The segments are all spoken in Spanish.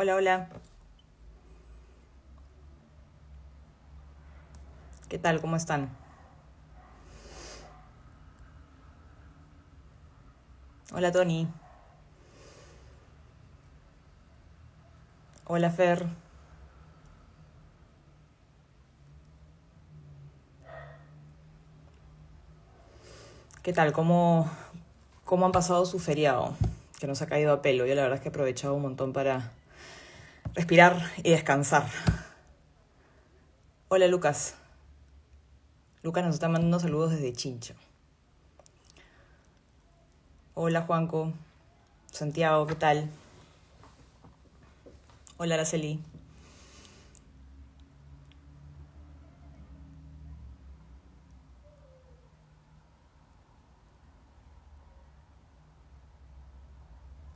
Hola, hola. ¿Qué tal? ¿Cómo están? Hola, Tony. Hola, Fer. ¿Qué tal? ¿Cómo han pasado su feriado? Que nos ha caído a pelo. Yo la verdad es que he aprovechado un montón para respirar y descansar. Hola, Lucas. Lucas nos está mandando saludos desde Chincha. Hola, Juanco. Santiago, ¿qué tal? Hola, Araceli.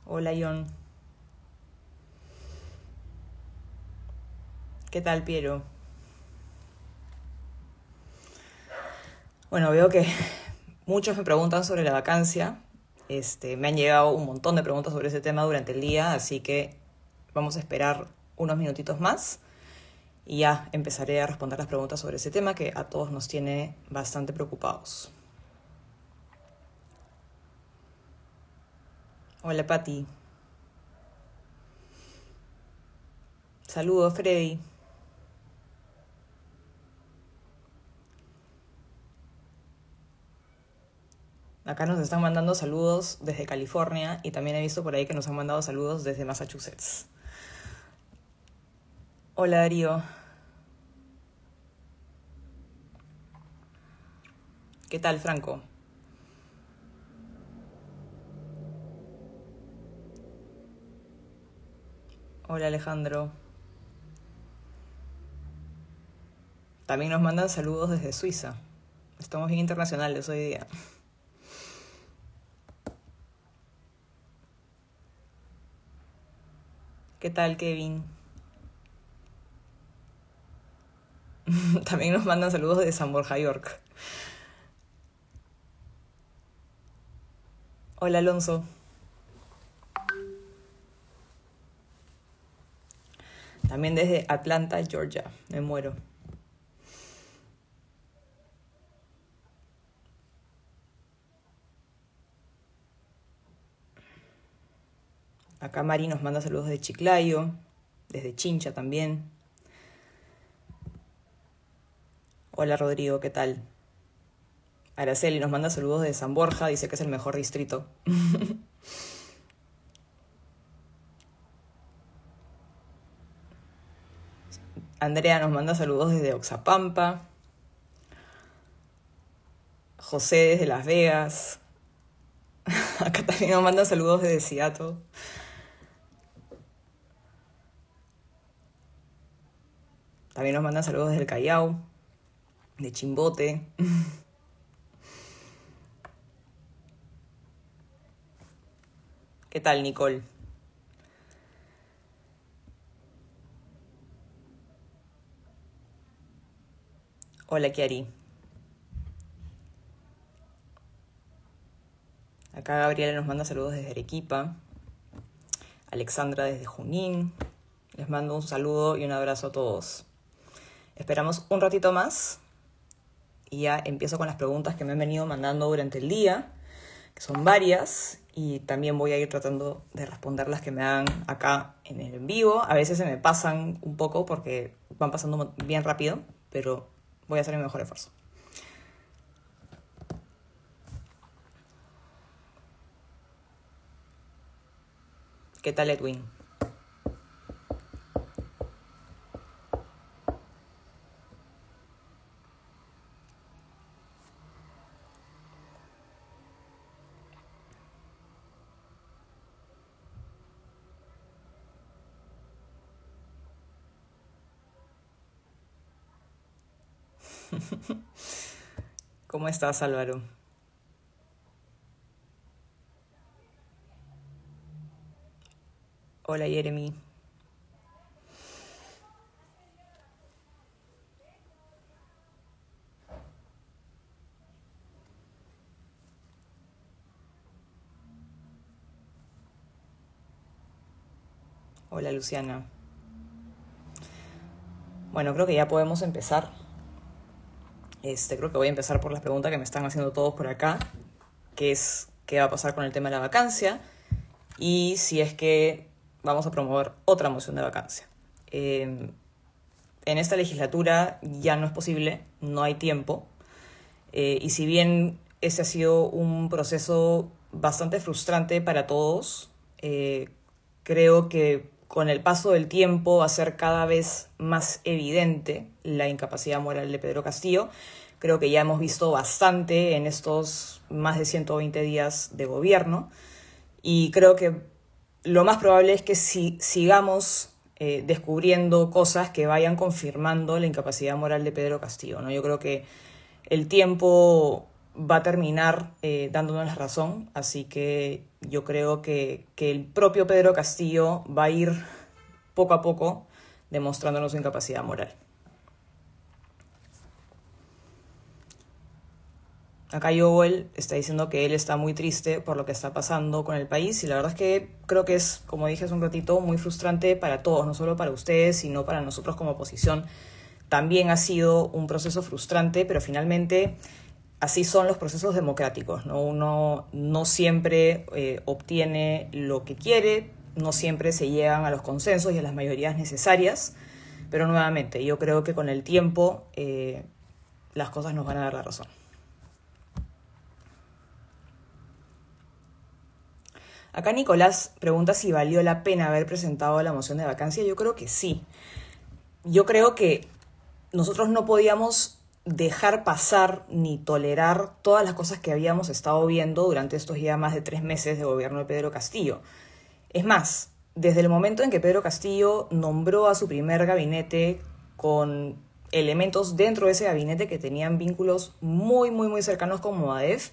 Hola, Ion. ¿Qué tal, Piero? Bueno, veo que muchos me preguntan sobre la vacancia. Me han llegado un montón de preguntas sobre ese tema durante el día, así que vamos a esperar unos minutitos más y ya empezaré a responder las preguntas sobre ese tema que a todos nos tiene bastante preocupados. Hola, Patti. Saludos, Freddy. Acá nos están mandando saludos desde California y también he visto por ahí que nos han mandado saludos desde Massachusetts. Hola, Darío. ¿Qué tal, Franco? Hola, Alejandro. También nos mandan saludos desde Suiza. Estamos bien internacionales hoy día. ¿Qué tal, Kevin? También nos mandan saludos desde San Borja, York. Hola, Alonso. También desde Atlanta, Georgia. Me muero. Acá Mari nos manda saludos de Chiclayo, desde Chincha también. Hola Rodrigo, ¿qué tal? Araceli nos manda saludos de San Borja, dice que es el mejor distrito. Andrea nos manda saludos desde Oxapampa. José desde Las Vegas. Acá también nos manda saludos desde Seattle. También nos mandan saludos desde el Callao, de Chimbote. ¿Qué tal, Nicole? Hola, Kiari. Acá Gabriela nos manda saludos desde Arequipa. Alexandra desde Junín. Les mando un saludo y un abrazo a todos. Esperamos un ratito más y ya empiezo con las preguntas que me han venido mandando durante el día, que son varias, y también voy a ir tratando de responder las que me dan acá en el en vivo. A veces se me pasan un poco porque van pasando bien rápido, pero voy a hacer mi mejor esfuerzo. ¿Qué tal, Edwin? ¿Cómo estás, Álvaro? Hola, Jeremy. Hola Luciana. Bueno, creo que ya podemos empezar. Creo que voy a empezar por las preguntas que me están haciendo todos por acá, que es qué va a pasar con el tema de la vacancia y si es que vamos a promover otra moción de vacancia. En esta legislatura ya no es posible, no hay tiempo, y si bien este ha sido un proceso bastante frustrante para todos, creo que con el paso del tiempo va a ser cada vez más evidente la incapacidad moral de Pedro Castillo. Creo que ya hemos visto bastante en estos más de 120 días de gobierno y creo que lo más probable es que sigamos descubriendo cosas que vayan confirmando la incapacidad moral de Pedro Castillo, ¿no? Yo creo que el tiempo va a terminar dándonos la razón, así que yo creo que el propio Pedro Castillo va a ir poco a poco demostrándonos su incapacidad moral. Acá Joel está diciendo que él está muy triste por lo que está pasando con el país y la verdad es que creo que es, como dije hace un ratito, muy frustrante para todos, no solo para ustedes, sino para nosotros como oposición. También ha sido un proceso frustrante, pero finalmente así son los procesos democráticos, ¿no? Uno no siempre obtiene lo que quiere, no siempre se llegan a los consensos y a las mayorías necesarias, pero nuevamente yo creo que con el tiempo las cosas nos van a dar la razón. Acá Nicolás pregunta si valió la pena haber presentado la moción de vacancia. Yo creo que sí. Yo creo que nosotros no podíamos dejar pasar ni tolerar todas las cosas que habíamos estado viendo durante estos ya más de 3 meses de gobierno de Pedro Castillo. Es más, desde el momento en que Pedro Castillo nombró a su primer gabinete con elementos dentro de ese gabinete que tenían vínculos muy, muy, muy cercanos con Movadef,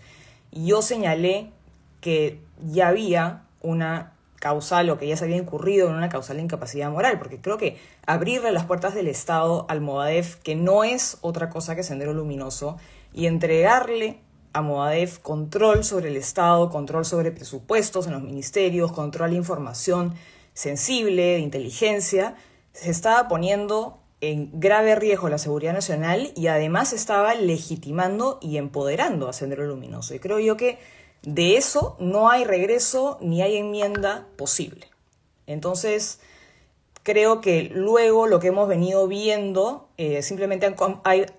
yo señalé que ya había una causal o que ya se había incurrido en una causal de incapacidad moral, porque creo que abrirle las puertas del Estado al Movadef, que no es otra cosa que Sendero Luminoso, y entregarle a Movadef control sobre el Estado, control sobre presupuestos en los ministerios, control de información sensible, de inteligencia, se estaba poniendo en grave riesgo la seguridad nacional y además estaba legitimando y empoderando a Sendero Luminoso. Y creo yo que de eso no hay regreso ni hay enmienda posible. Entonces, creo que luego lo que hemos venido viendo simplemente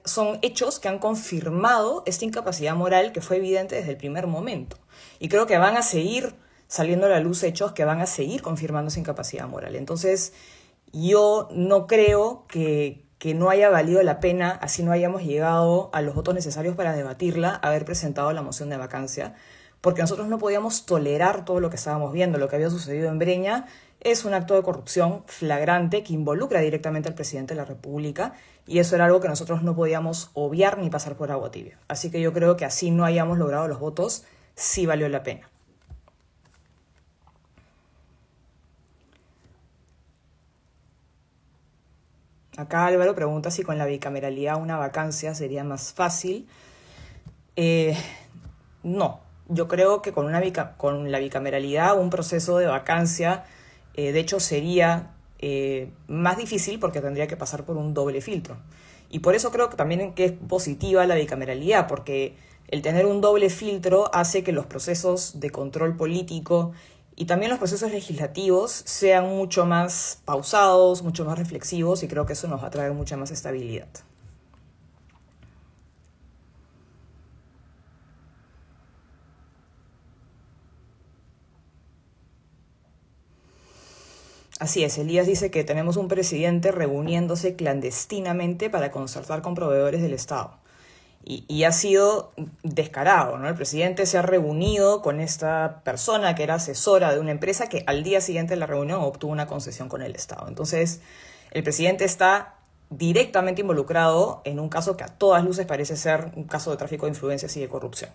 son hechos que han confirmado esta incapacidad moral que fue evidente desde el primer momento. Y creo que van a seguir saliendo a la luz hechos que van a seguir confirmando esa incapacidad moral. Entonces, yo no creo que no haya valido la pena, así no hayamos llegado a los votos necesarios para debatirla, haber presentado la moción de vacancia, porque nosotros no podíamos tolerar todo lo que estábamos viendo. Lo que había sucedido en Breña es un acto de corrupción flagrante que involucra directamente al presidente de la República y eso era algo que nosotros no podíamos obviar ni pasar por agua tibia. Así que yo creo que así no hayamos logrado los votos, sí valió la pena. Acá Álvaro pregunta si con la bicameralidad una vacancia sería más fácil. No, yo creo que con la bicameralidad un proceso de vacancia, de hecho, sería más difícil porque tendría que pasar por un doble filtro. Y por eso creo que también que es positiva la bicameralidad, porque el tener un doble filtro hace que los procesos de control político y también los procesos legislativos sean mucho más pausados, mucho más reflexivos y creo que eso nos va a traer mucha más estabilidad. Así es, Elías dice que tenemos un presidente reuniéndose clandestinamente para concertar con proveedores del Estado. Y ha sido descarado, ¿no? El presidente se ha reunido con esta persona que era asesora de una empresa que al día siguiente de la reunión obtuvo una concesión con el Estado. Entonces, el presidente está directamente involucrado en un caso que a todas luces parece ser un caso de tráfico de influencias y de corrupción.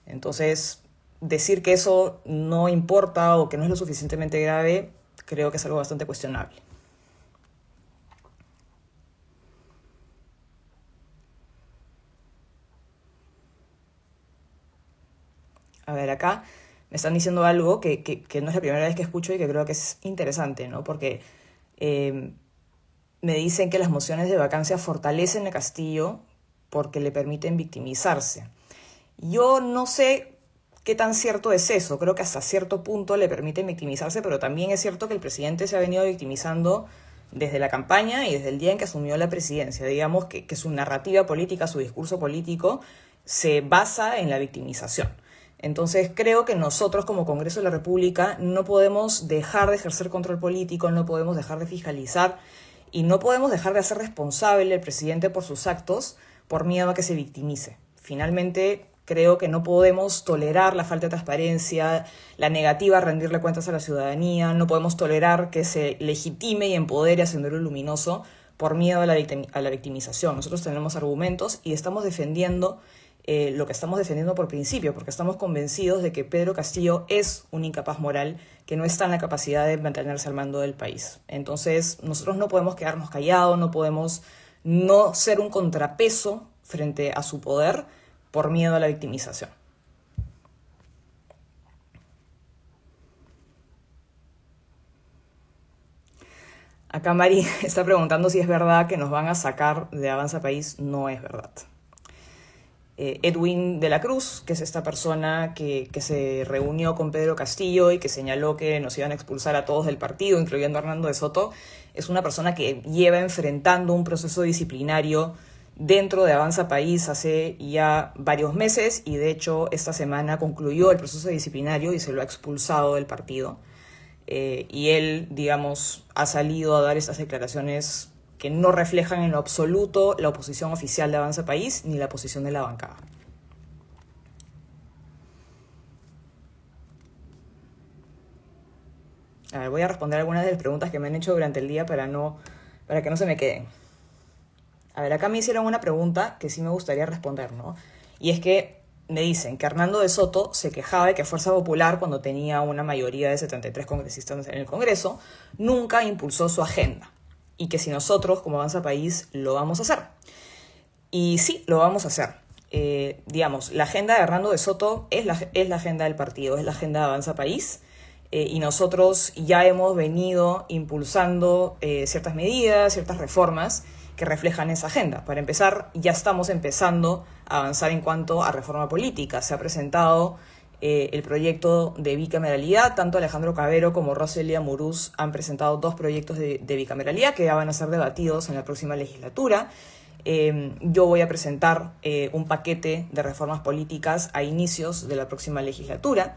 Entonces, decir que eso no importa o que no es lo suficientemente grave, creo que es algo bastante cuestionable. A ver, acá me están diciendo algo que no es la primera vez que escucho y que creo que es interesante, ¿no? Porque me dicen que las mociones de vacancia fortalecen a Castillo porque le permiten victimizarse. Yo no sé qué tan cierto es eso. Creo que hasta cierto punto le permiten victimizarse, pero también es cierto que el presidente se ha venido victimizando desde la campaña y desde el día en que asumió la presidencia. Digamos que su narrativa política, su discurso político se basa en la victimización. Entonces creo que nosotros como Congreso de la República no podemos dejar de ejercer control político, no podemos dejar de fiscalizar y no podemos dejar de hacer responsable al presidente por sus actos por miedo a que se victimice. Finalmente, creo que no podemos tolerar la falta de transparencia, la negativa a rendirle cuentas a la ciudadanía, no podemos tolerar que se legitime y empodere a Sendero Luminoso por miedo a la victimización. Nosotros tenemos argumentos y estamos defendiendo lo que estamos defendiendo por principio, porque estamos convencidos de que Pedro Castillo es un incapaz moral que no está en la capacidad de mantenerse al mando del país. Entonces, nosotros no podemos quedarnos callados, no podemos no ser un contrapeso frente a su poder por miedo a la victimización. Acá Mari está preguntando si es verdad que nos van a sacar de Avanza País. No es verdad. Edwin de la Cruz, que es esta persona que se reunió con Pedro Castillo y que señaló que nos iban a expulsar a todos del partido, incluyendo a Hernando de Soto, es una persona que lleva enfrentando un proceso disciplinario dentro de Avanza País hace ya varios meses y de hecho esta semana concluyó el proceso disciplinario y se lo ha expulsado del partido. Y él, digamos, ha salido a dar estas declaraciones que no reflejan en lo absoluto la oposición oficial de Avanza País ni la posición de la bancada. A ver, voy a responder algunas de las preguntas que me han hecho durante el día para que no se me queden. A ver, acá me hicieron una pregunta que sí me gustaría responder, ¿no? Y es que me dicen que Hernando de Soto se quejaba de que Fuerza Popular, cuando tenía una mayoría de 73 congresistas en el Congreso, nunca impulsó su agenda. Y que si nosotros, como Avanza País, lo vamos a hacer. Y sí, lo vamos a hacer. Digamos, la agenda de Hernando de Soto es la agenda del partido, es la agenda de Avanza País. Y nosotros ya hemos venido impulsando ciertas medidas, ciertas reformas que reflejan esa agenda. Para empezar, ya estamos empezando a avanzar en cuanto a reforma política. Se ha presentado el proyecto de bicameralidad. Tanto Alejandro Cabero como Roselia Muruz han presentado 2 proyectos de bicameralidad que ya van a ser debatidos en la próxima legislatura. Yo voy a presentar un paquete de reformas políticas a inicios de la próxima legislatura.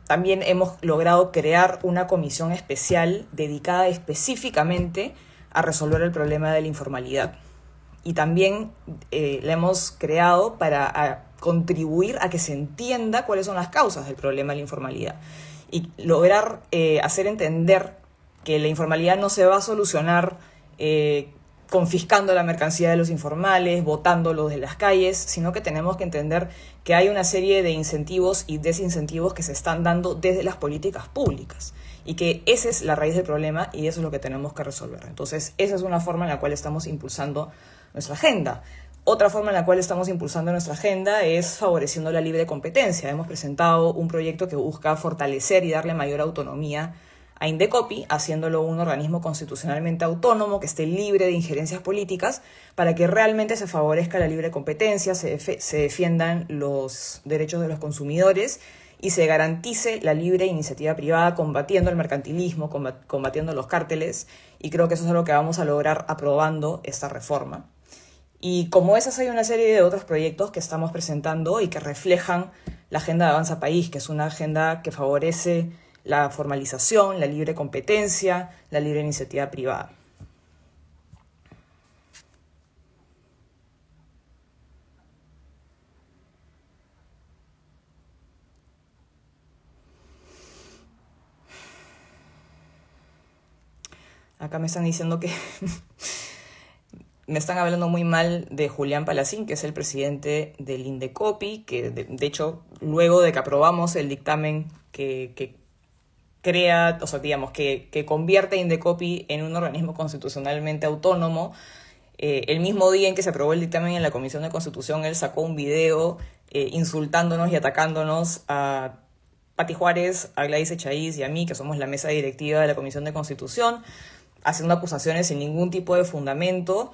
También hemos logrado crear una comisión especial dedicada específicamente a resolver el problema de la informalidad. Y también la hemos creado para contribuir a que se entienda cuáles son las causas del problema de la informalidad y lograr hacer entender que la informalidad no se va a solucionar confiscando la mercancía de los informales, botándolos de las calles, sino que tenemos que entender que hay una serie de incentivos y desincentivos que se están dando desde las políticas públicas y que esa es la raíz del problema y eso es lo que tenemos que resolver. Entonces, esa es una forma en la cual estamos impulsando nuestra agenda. Otra forma en la cual estamos impulsando nuestra agenda es favoreciendo la libre competencia. Hemos presentado un proyecto que busca fortalecer y darle mayor autonomía a Indecopi, haciéndolo un organismo constitucionalmente autónomo que esté libre de injerencias políticas para que realmente se favorezca la libre competencia, se defiendan los derechos de los consumidores y se garantice la libre iniciativa privada combatiendo el mercantilismo, combatiendo los cárteles, y creo que eso es lo que vamos a lograr aprobando esta reforma. Y como esas hay una serie de otros proyectos que estamos presentando y que reflejan la agenda de Avanza País, que es una agenda que favorece la formalización, la libre competencia, la libre iniciativa privada. Acá me están diciendo que me están hablando muy mal de Julián Palacín, que es el presidente del Indecopi, que de hecho, luego de que aprobamos el dictamen que crea, o sea, digamos, que convierte a Indecopi en un organismo constitucionalmente autónomo, el mismo día en que se aprobó el dictamen en la Comisión de Constitución, él sacó un video insultándonos y atacándonos a Pati Juárez, a Gladys Echaíz y a mí, que somos la mesa directiva de la Comisión de Constitución, haciendo acusaciones sin ningún tipo de fundamento,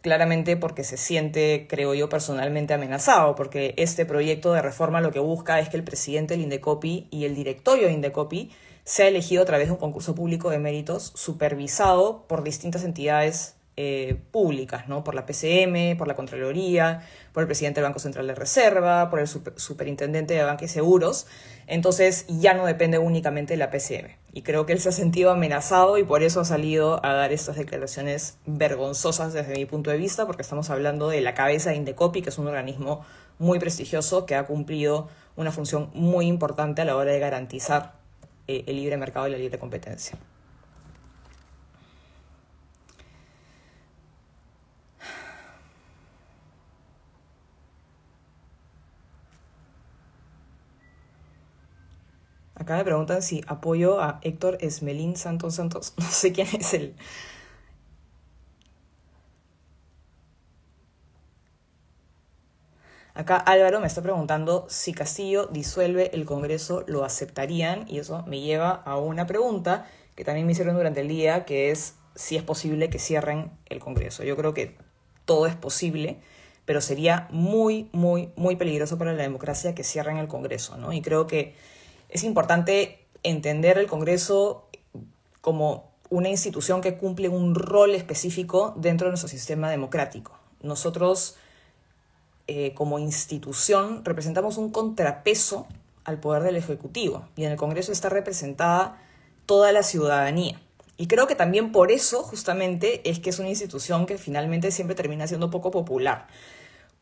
claramente porque se siente, creo yo, personalmente amenazado, porque este proyecto de reforma lo que busca es que el presidente del Indecopi y el directorio de Indecopi sea elegido a través de un concurso público de méritos supervisado por distintas entidades públicas, ¿no? Por la PCM, por la Contraloría, por el presidente del Banco Central de Reserva, por el superintendente de Banca y Seguros. Entonces ya no depende únicamente de la PCM. Y creo que él se ha sentido amenazado y por eso ha salido a dar estas declaraciones vergonzosas desde mi punto de vista, porque estamos hablando de la cabeza de Indecopi, que es un organismo muy prestigioso que ha cumplido una función muy importante a la hora de garantizar el libre mercado y la libre competencia. Acá me preguntan si apoyo a Héctor Esmelín Santos. No sé quién es él. Acá Álvaro me está preguntando si Castillo disuelve el Congreso, ¿lo aceptarían? Y eso me lleva a una pregunta que también me hicieron durante el día, que es si es posible que cierren el Congreso. Yo creo que todo es posible, pero sería muy, muy, muy peligroso para la democracia que cierren el Congreso, ¿no? Y creo que es importante entender el Congreso como una institución que cumple un rol específico dentro de nuestro sistema democrático. Nosotros, como institución, representamos un contrapeso al poder del Ejecutivo y en el Congreso está representada toda la ciudadanía. Y creo que también por eso, justamente, es que es una institución que finalmente siempre termina siendo poco popular.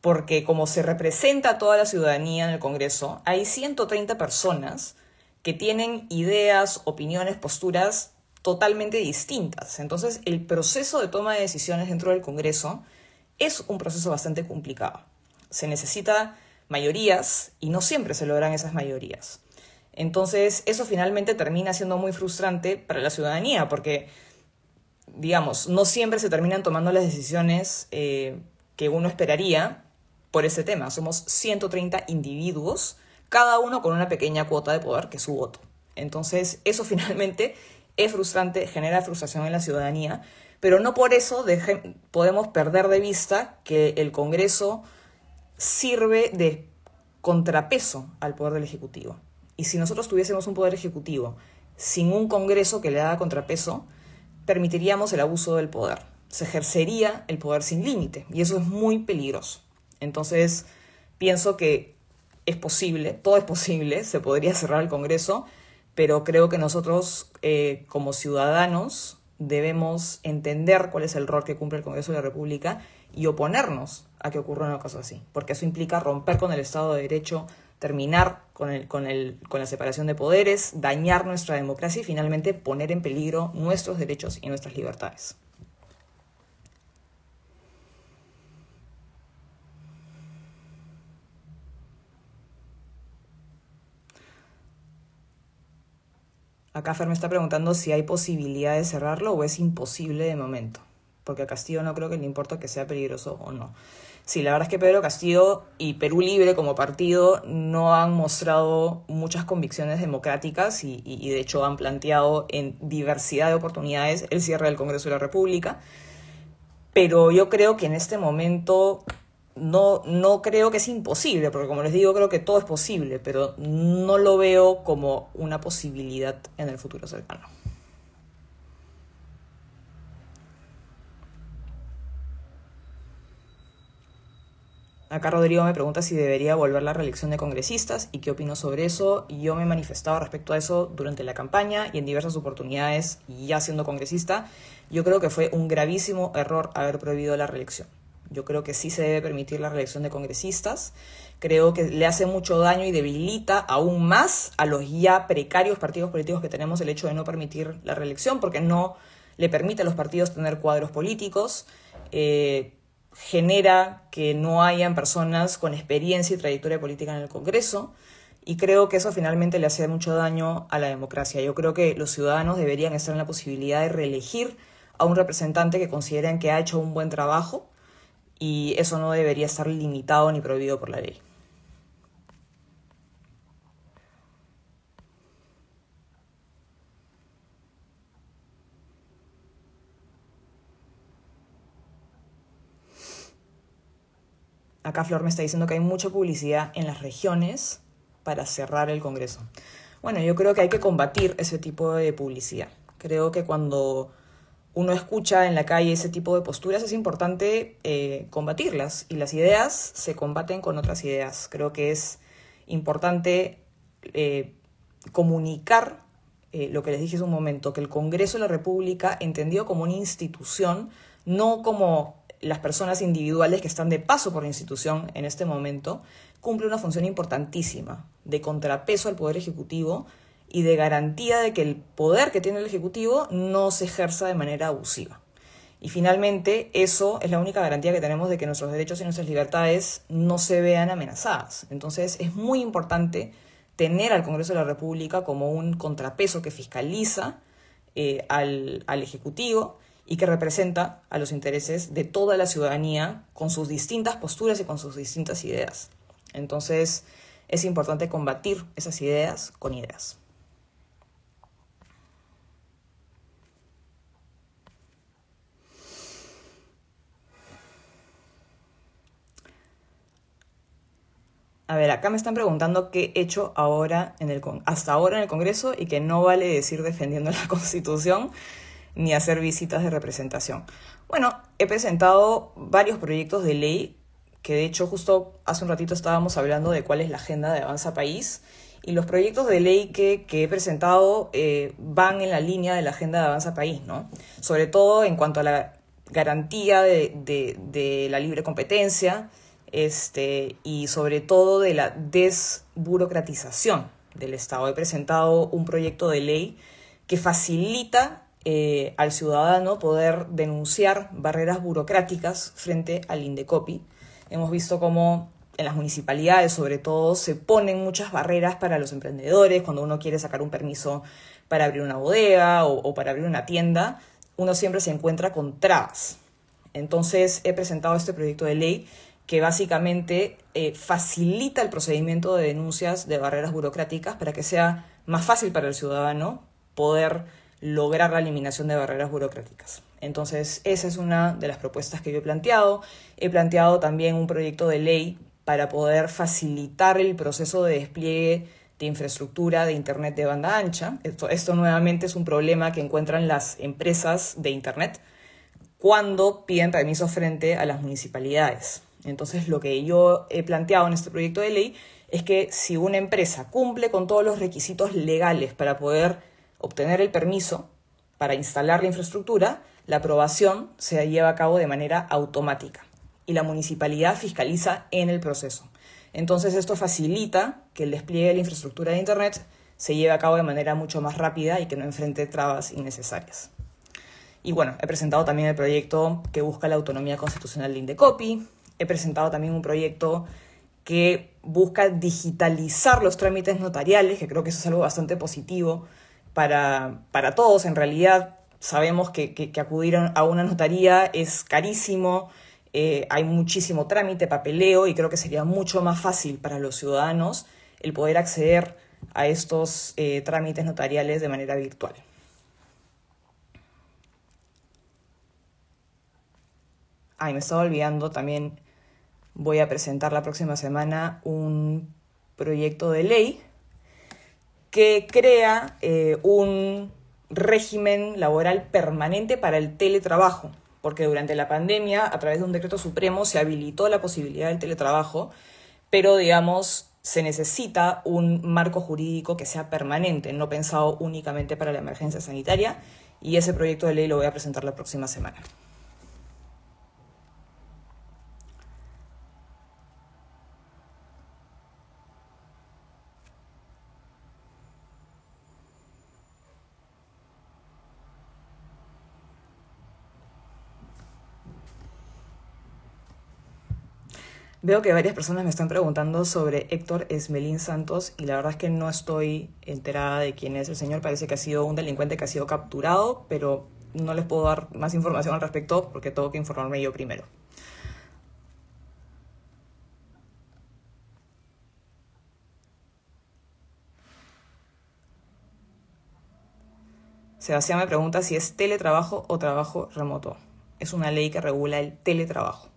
Porque como se representa a toda la ciudadanía en el Congreso, hay 130 personas que tienen ideas, opiniones, posturas totalmente distintas. Entonces, el proceso de toma de decisiones dentro del Congreso es un proceso bastante complicado. Se necesita mayorías y no siempre se logran esas mayorías. Entonces, eso finalmente termina siendo muy frustrante para la ciudadanía porque, digamos, no siempre se terminan tomando las decisiones que uno esperaría por ese tema. Somos 130 individuos, cada uno con una pequeña cuota de poder, que es su voto. Entonces, eso finalmente es frustrante, genera frustración en la ciudadanía, pero no por eso podemos perder de vista que el Congreso sirve de contrapeso al poder del Ejecutivo. Y si nosotros tuviésemos un poder ejecutivo sin un Congreso que le haga contrapeso, permitiríamos el abuso del poder. Se ejercería el poder sin límite y eso es muy peligroso. Entonces, pienso que es posible, todo es posible, se podría cerrar el Congreso, pero creo que nosotros, como ciudadanos, debemos entender cuál es el rol que cumple el Congreso de la República y oponernos a que ocurra una cosa así, porque eso implica romper con el Estado de Derecho, terminar con la separación de poderes, dañar nuestra democracia y finalmente poner en peligro nuestros derechos y nuestras libertades. Acá Fer me está preguntando si hay posibilidad de cerrarlo o es imposible de momento, porque a Castillo no creo que le importa que sea peligroso o no. Sí, la verdad es que Pedro Castillo y Perú Libre como partido no han mostrado muchas convicciones democráticas y de hecho han planteado en diversidad de oportunidades el cierre del Congreso de la República. Pero yo creo que en este momento no creo que es imposible, porque como les digo, creo que todo es posible, pero no lo veo como una posibilidad en el futuro cercano. Acá Rodrigo me pregunta si debería volver la reelección de congresistas y qué opino sobre eso. Yo me he manifestado respecto a eso durante la campaña y en diversas oportunidades ya siendo congresista. Yo creo que fue un gravísimo error haber prohibido la reelección. Yo creo que sí se debe permitir la reelección de congresistas. Creo que le hace mucho daño y debilita aún más a los ya precarios partidos políticos que tenemos el hecho de no permitir la reelección, porque no le permite a los partidos tener cuadros políticos. Genera que no hayan personas con experiencia y trayectoria política en el Congreso y creo que eso finalmente le hace mucho daño a la democracia. Yo creo que los ciudadanos deberían estar en la posibilidad de reelegir a un representante que consideren que ha hecho un buen trabajo y eso no debería estar limitado ni prohibido por la ley. Acá Flor me está diciendo que hay mucha publicidad en las regiones para cerrar el Congreso. Bueno, yo creo que hay que combatir ese tipo de publicidad. Creo que cuando uno escucha en la calle ese tipo de posturas es importante combatirlas, y las ideas se combaten con otras ideas. Creo que es importante comunicar lo que les dije hace un momento, que el Congreso de la República, entendido como una institución, no como las personas individuales que están de paso por la institución en este momento, cumple una función importantísima de contrapeso al Poder Ejecutivo y de garantía de que el poder que tiene el Ejecutivo no se ejerza de manera abusiva. Y finalmente, eso es la única garantía que tenemos de que nuestros derechos y nuestras libertades no se vean amenazadas. Entonces, es muy importante tener al Congreso de la República como un contrapeso que fiscaliza al Ejecutivo y que representa a los intereses de toda la ciudadanía con sus distintas posturas y con sus distintas ideas. Entonces, es importante combatir esas ideas con ideas. A ver, acá me están preguntando qué he hecho hasta ahora en el Congreso, y que no vale decir defendiendo la Constitución ni hacer visitas de representación. Bueno, he presentado varios proyectos de ley, que de hecho justo hace un ratito estábamos hablando de cuál es la agenda de Avanza País, y los proyectos de ley que he presentado van en la línea de la agenda de Avanza País, ¿no? Sobre todo en cuanto a la garantía de la libre competencia, y sobre todo de la desburocratización del Estado. He presentado un proyecto de ley que facilita al ciudadano poder denunciar barreras burocráticas frente al Indecopi. Hemos visto cómo en las municipalidades, sobre todo, se ponen muchas barreras para los emprendedores. Cuando uno quiere sacar un permiso para abrir una bodega o para abrir una tienda, uno siempre se encuentra con trabas. Entonces, he presentado este proyecto de ley que básicamente facilita el procedimiento de denuncias de barreras burocráticas para que sea más fácil para el ciudadano poder lograr la eliminación de barreras burocráticas. Entonces, esa es una de las propuestas que yo he planteado. He planteado también un proyecto de ley para poder facilitar el proceso de despliegue de infraestructura de Internet de banda ancha. Esto nuevamente es un problema que encuentran las empresas de Internet cuando piden permisos frente a las municipalidades. Entonces, lo que yo he planteado en este proyecto de ley es que si una empresa cumple con todos los requisitos legales para poder obtener el permiso para instalar la infraestructura, la aprobación se lleva a cabo de manera automática y la municipalidad fiscaliza en el proceso. Entonces, esto facilita que el despliegue de la infraestructura de Internet se lleve a cabo de manera mucho más rápida y que no enfrente trabas innecesarias. Y bueno, he presentado también el proyecto que busca la autonomía constitucional de Indecopi. He presentado también un proyecto que busca digitalizar los trámites notariales, que creo que eso es algo bastante positivo para todos. En realidad, sabemos que acudir a una notaría es carísimo, hay muchísimo trámite, papeleo, y creo que sería mucho más fácil para los ciudadanos el poder acceder a estos trámites notariales de manera virtual. Me estaba olvidando también. Voy a presentar la próxima semana un proyecto de ley que crea un régimen laboral permanente para el teletrabajo, porque durante la pandemia, a través de un decreto supremo, se habilitó la posibilidad del teletrabajo, pero, digamos, se necesita un marco jurídico que sea permanente, no pensado únicamente para la emergencia sanitaria, y ese proyecto de ley lo voy a presentar la próxima semana. Veo que varias personas me están preguntando sobre Héctor Esmelín Santos, y la verdad es que no estoy enterada de quién es el señor. Parece que ha sido un delincuente que ha sido capturado, pero no les puedo dar más información al respecto porque tengo que informarme yo primero. Sebastián me pregunta si es teletrabajo o trabajo remoto. Es una ley que regula el teletrabajo.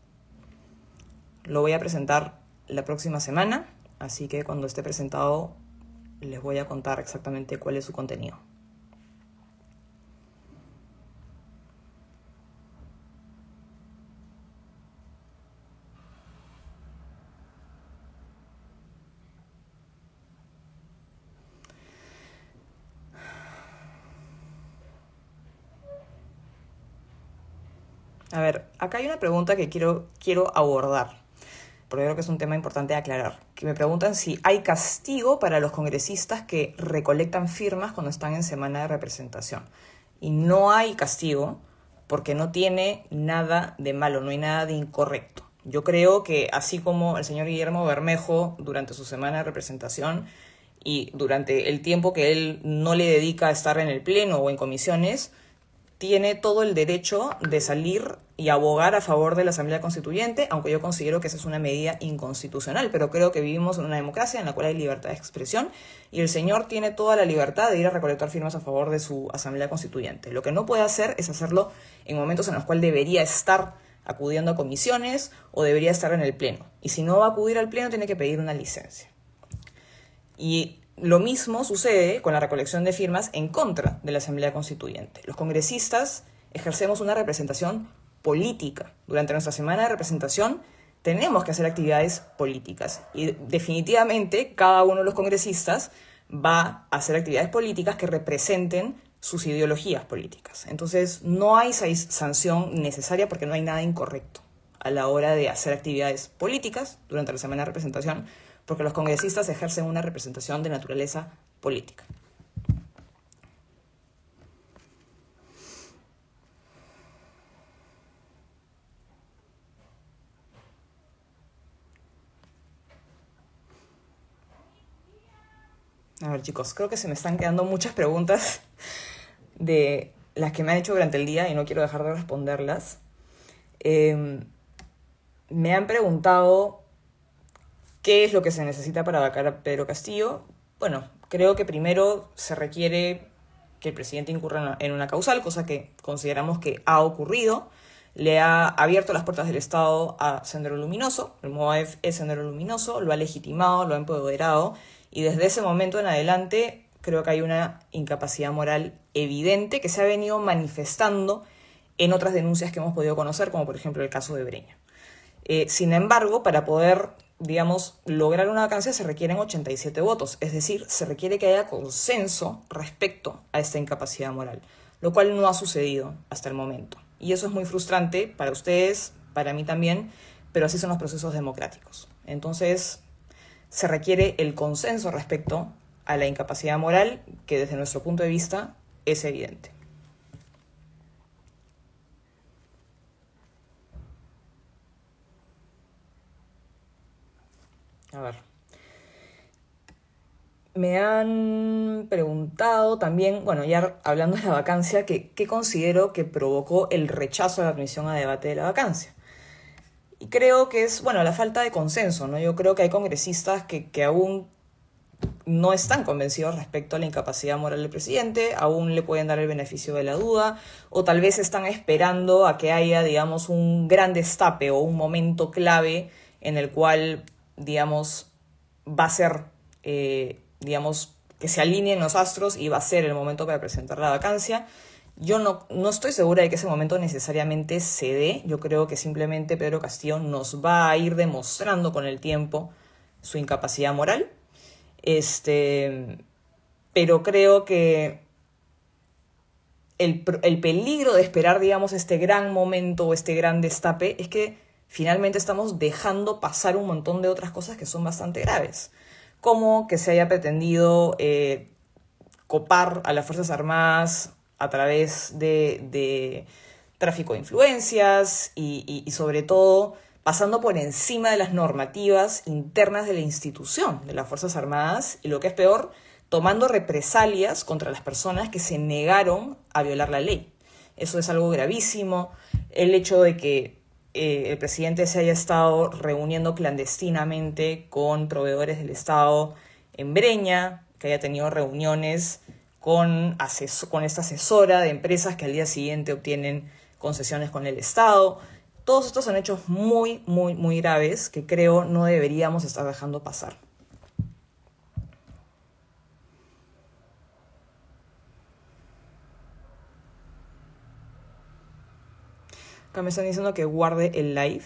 Lo voy a presentar la próxima semana, así que cuando esté presentado les voy a contar exactamente cuál es su contenido. A ver, acá hay una pregunta que quiero abordar, porque creo que es un tema importante de aclarar. Que me preguntan si hay castigo para los congresistas que recolectan firmas cuando están en semana de representación. Y no hay castigo porque no tiene nada de malo, no hay nada de incorrecto. Yo creo que así como el señor Guillermo Bermejo durante su semana de representación y durante el tiempo que él no le dedica a estar en el pleno o en comisiones, tiene todo el derecho de salir y abogar a favor de la Asamblea Constituyente, aunque yo considero que esa es una medida inconstitucional, pero creo que vivimos en una democracia en la cual hay libertad de expresión y el señor tiene toda la libertad de ir a recolectar firmas a favor de su Asamblea Constituyente. Lo que no puede hacer es hacerlo en momentos en los cuales debería estar acudiendo a comisiones o debería estar en el pleno. Y si no va a acudir al pleno, tiene que pedir una licencia. Y lo mismo sucede con la recolección de firmas en contra de la Asamblea Constituyente. Los congresistas ejercemos una representación política. Durante nuestra semana de representación tenemos que hacer actividades políticas y definitivamente cada uno de los congresistas va a hacer actividades políticas que representen sus ideologías políticas. Entonces no hay sanción necesaria porque no hay nada incorrecto a la hora de hacer actividades políticas durante la semana de representación, porque los congresistas ejercen una representación de naturaleza política. A ver, chicos, creo que se me están quedando muchas preguntas de las que me han hecho durante el día y no quiero dejar de responderlas. Me han preguntado ¿qué es lo que se necesita para vacar a Pedro Castillo? Bueno, creo que primero se requiere que el presidente incurra en una causal, cosa que consideramos que ha ocurrido. Le ha abierto las puertas del Estado a Sendero Luminoso. El MOAF es Sendero Luminoso, lo ha legitimado, lo ha empoderado. Y desde ese momento en adelante creo que hay una incapacidad moral evidente que se ha venido manifestando en otras denuncias que hemos podido conocer, como por ejemplo el caso de Breña. Sin embargo, para poder, digamos, lograr una vacancia se requieren 87 votos, es decir, se requiere que haya consenso respecto a esta incapacidad moral, lo cual no ha sucedido hasta el momento. Y eso es muy frustrante para ustedes, para mí también, pero así son los procesos democráticos. Entonces, se requiere el consenso respecto a la incapacidad moral, que desde nuestro punto de vista es evidente. A ver. Me han preguntado también, bueno, ya hablando de la vacancia, ¿qué considero que provocó el rechazo a la admisión a debate de la vacancia? Y creo que es, bueno, la falta de consenso, ¿no? Yo creo que hay congresistas que aún no están convencidos respecto a la incapacidad moral del presidente, aún le pueden dar el beneficio de la duda, o tal vez están esperando a que haya, digamos, un gran destape o un momento clave en el cual, digamos, va a ser, digamos, que se alineen los astros y va a ser el momento para presentar la vacancia. Yo no estoy segura de que ese momento necesariamente se dé. Yo creo que simplemente Pedro Castillo nos va a ir demostrando con el tiempo su incapacidad moral. Pero creo que el peligro de esperar, digamos, este gran momento o este gran destape es que finalmente estamos dejando pasar un montón de otras cosas que son bastante graves, como que se haya pretendido copar a las Fuerzas Armadas a través de tráfico de influencias y sobre todo pasando por encima de las normativas internas de la institución de las Fuerzas Armadas y, lo que es peor, tomando represalias contra las personas que se negaron a violar la ley. Eso es algo gravísimo. El hecho de que el presidente se haya estado reuniendo clandestinamente con proveedores del Estado en Breña, que haya tenido reuniones con esta asesora de empresas que al día siguiente obtienen concesiones con el Estado. Todos estos son hechos muy, muy, muy graves que creo no deberíamos estar dejando pasar. Acá me están diciendo que guarde el live.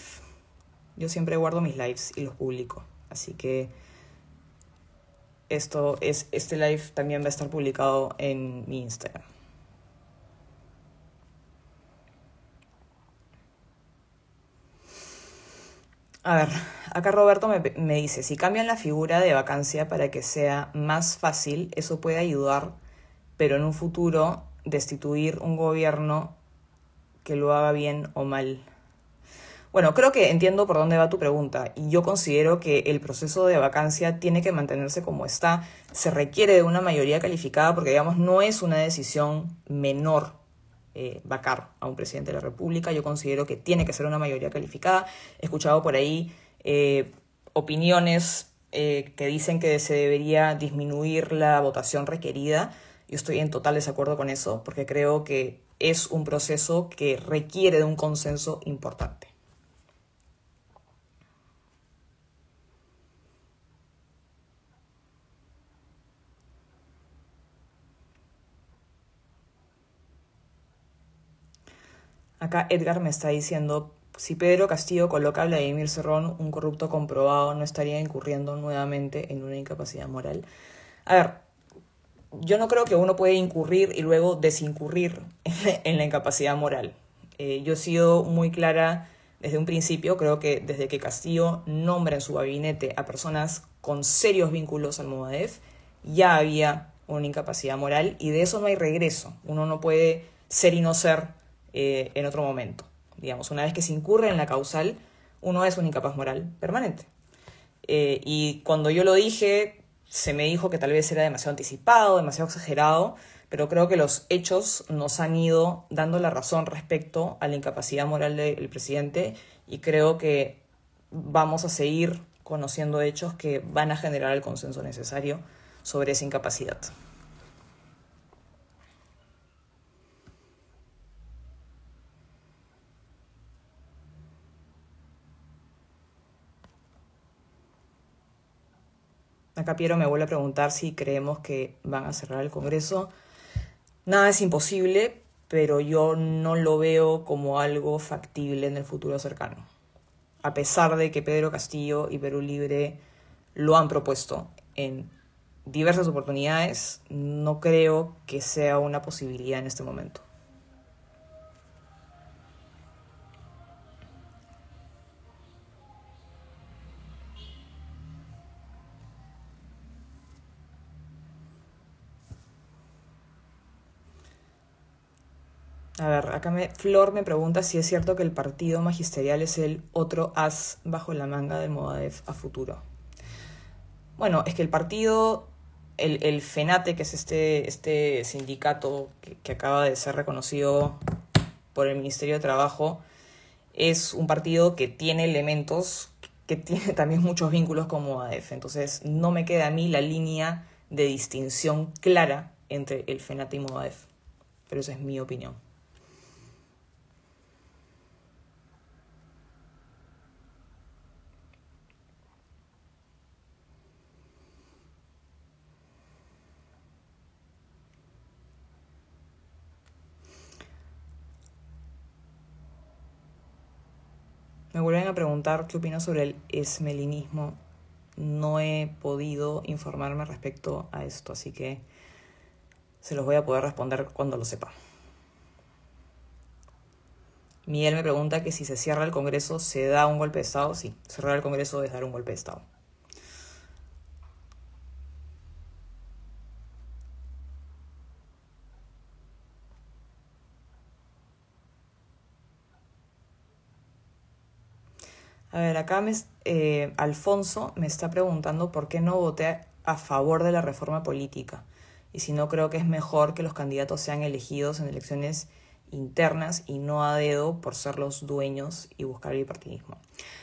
Yo siempre guardo mis lives y los publico. Así que este live también va a estar publicado en mi Instagram. A ver, acá Roberto me dice, si cambian la figura de vacancia para que sea más fácil, eso puede ayudar, pero en un futuro destituir un gobierno que lo haga bien o mal. Bueno, creo que entiendo por dónde va tu pregunta y yo considero que el proceso de vacancia tiene que mantenerse como está. Se requiere de una mayoría calificada porque, digamos, no es una decisión menor vacar a un presidente de la República. Yo considero que tiene que ser una mayoría calificada. He escuchado por ahí opiniones que dicen que se debería disminuir la votación requerida. Yo estoy en total desacuerdo con eso porque creo que es un proceso que requiere de un consenso importante. Acá Edgar me está diciendo, si Pedro Castillo coloca a Vladimir Cerrón, un corrupto comprobado, no estaría incurriendo nuevamente en una incapacidad moral. A ver, yo no creo que uno puede incurrir y luego desincurrir en la incapacidad moral. Yo he sido muy clara desde un principio, creo que desde que Castillo nombra en su gabinete a personas con serios vínculos al Movadef, ya había una incapacidad moral y de eso no hay regreso. Uno no puede ser y no ser en otro momento. Digamos, una vez que se incurre en la causal, uno es un incapaz moral permanente. Y cuando yo lo dije, se me dijo que tal vez era demasiado anticipado, demasiado exagerado, pero creo que los hechos nos han ido dando la razón respecto a la incapacidad moral del presidente y creo que vamos a seguir conociendo hechos que van a generar el consenso necesario sobre esa incapacidad. Acá Piero me vuelve a preguntar si creemos que van a cerrar el Congreso. Nada es imposible, pero yo no lo veo como algo factible en el futuro cercano. A pesar de que Pedro Castillo y Perú Libre lo han propuesto en diversas oportunidades, no creo que sea una posibilidad en este momento. A ver, acá Flor me pregunta si es cierto que el partido magisterial es el otro as bajo la manga del Movadef a futuro. Bueno, es que el partido, el FENATE, que es este sindicato que acaba de ser reconocido por el Ministerio de Trabajo, es un partido que tiene elementos, que tiene también muchos vínculos con Movadef. Entonces no me queda a mí la línea de distinción clara entre el FENATE y Movadef. Pero esa es mi opinión. Me vuelven a preguntar qué opino sobre el esmelinismo. No he podido informarme respecto a esto, así que se los voy a poder responder cuando lo sepa. Miguel me pregunta que si se cierra el Congreso, ¿se da un golpe de Estado? Sí, cerrar el Congreso es dar un golpe de Estado. A ver, acá Alfonso me está preguntando por qué no voté a favor de la reforma política y si no creo que es mejor que los candidatos sean elegidos en elecciones internas y no a dedo por ser los dueños y buscar el bipartidismo.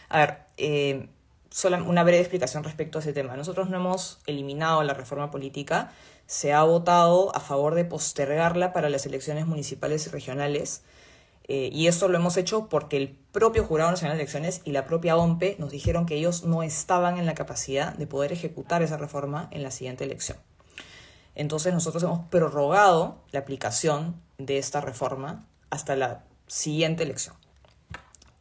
A ver, solo una breve explicación respecto a ese tema. Nosotros no hemos eliminado la reforma política, se ha votado a favor de postergarla para las elecciones municipales y regionales. Y esto lo hemos hecho porque el propio Jurado Nacional de Elecciones y la propia OMPE nos dijeron que ellos no estaban en la capacidad de poder ejecutar esa reforma en la siguiente elección. Entonces nosotros hemos prorrogado la aplicación de esta reforma hasta la siguiente elección.